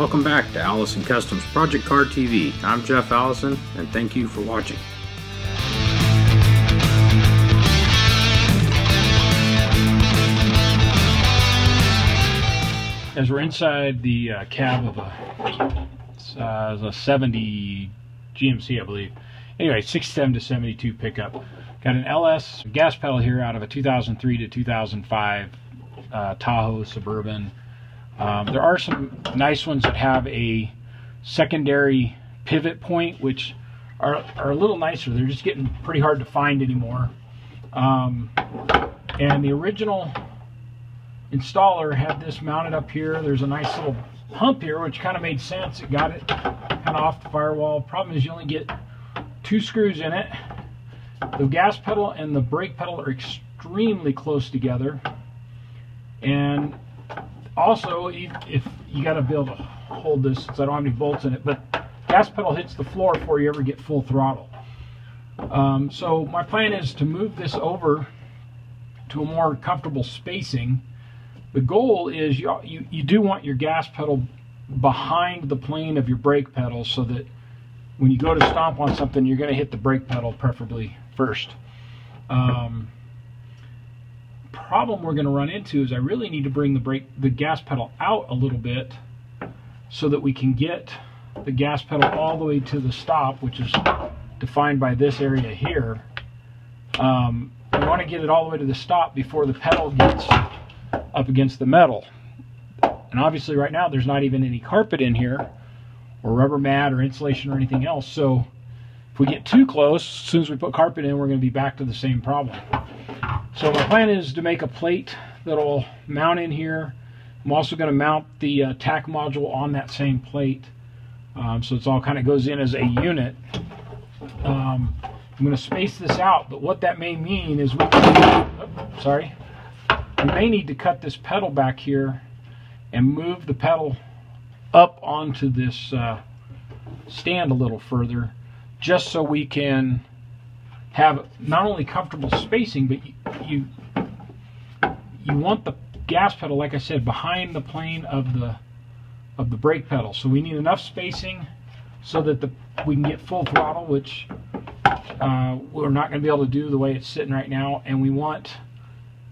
Welcome back to Allison Customs Project Car TV. I'm Jeff Allison, and thank you for watching. As we're inside the cab of a 70 GMC, I believe. Anyway, 67 to 72 pickup. Got an LS gas pedal here out of a 2003 to 2005 Tahoe Suburban. There are some nice ones that have a secondary pivot point, which are a little nicer. They're just getting pretty hard to find anymore. And the original installer had this mounted up here. There's a nice little hump here, which kind of made sense. It got it kind of off the firewall. Problem is you only get 2 screws in it. The gas pedal and the brake pedal are extremely close together. And also, if you got to be able to hold this, since I don't have any bolts in it, but gas pedal hits the floor before you ever get full throttle. So my plan is to move this over to a more comfortable spacing. The goal is you do want your gas pedal behind the plane of your brake pedal, so that when you go to stomp on something, you're going to hit the brake pedal preferably first. Problem we're going to run into is I really need to bring the gas pedal out a little bit so that we can get the gas pedal all the way to the stop, which is defined by this area here. We want to get it all the way to the stop before the pedal gets up against the metal. And obviously right now there's not even any carpet in here, or rubber mat or insulation or anything else. So if we get too close, as soon as we put carpet in, we're going to be back to the same problem. So my plan is to make a plate that'll mount in here. I'm also going to mount the TAC module on that same plate, so it's all kind of goes in as a unit. I'm going to space this out, but what that may mean is we may need to cut this pedal back here and move the pedal up onto this stand a little further, just so we can have not only comfortable spacing, but you want the gas pedal, like I said, behind the plane of the brake pedal. So we need enough spacing so that we can get full throttle, which we're not going to be able to do the way it's sitting right now. And we want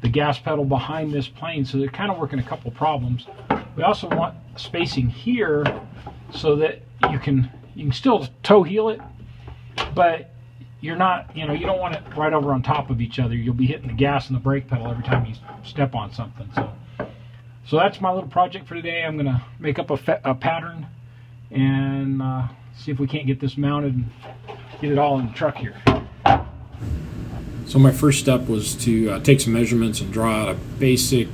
the gas pedal behind this plane, so they're kind of working a couple problems. We also want spacing here so that you can still toe heel it, but you're not, you don't want it right over on top of each other. You'll be hitting the gas and the brake pedal every time you step on something. So that's my little project for today. I'm going to make up a pattern and see if we can't get this mounted and get it all in the truck here. So my first step was to take some measurements and draw out a basic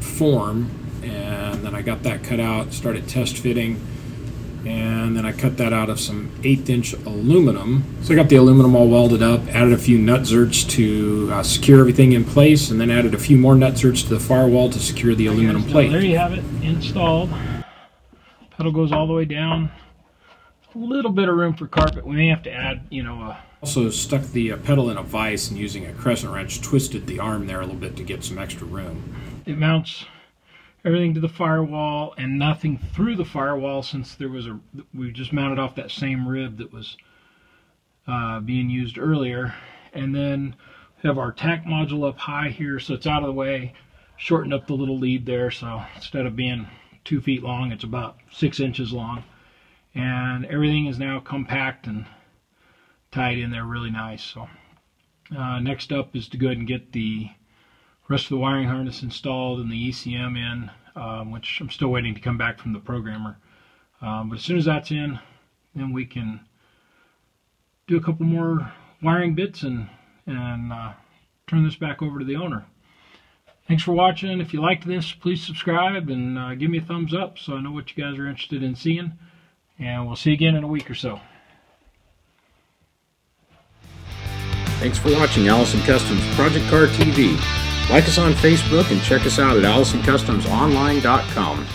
form, and then I got that cut out, started test fitting, and then I cut that out of some 1/8" aluminum. So I got the aluminum all welded up, added a few nut zerts to secure everything in place, and then added a few more nut zerts to the firewall to secure the aluminum plate. There you have it, installed. Pedal goes all the way down. A little bit of room for carpet. We may have to add, Also stuck the pedal in a vise, and using a crescent wrench twisted the arm there a little bit to get some extra room. It mounts everything to the firewall and nothing through the firewall, since we just mounted off that same rib that was being used earlier. And then we have our TAC module up high here, so it's out of the way. Shortened up the little lead there, so instead of being 2 feet long, it's about 6 inches long. And everything is now compact and tied in there really nice. So next up is to go ahead and get the rest of the wiring harness installed and the ECM in, which I'm still waiting to come back from the programmer. But as soon as that's in, then we can do a couple more wiring bits and turn this back over to the owner. Thanks for watching. If you liked this, please subscribe and give me a thumbs up so I know what you guys are interested in seeing. And we'll see you again in a week or so. Thanks for watching Allison Customs Project Car TV. Like us on Facebook and check us out at AllisonCustomsOnline.com.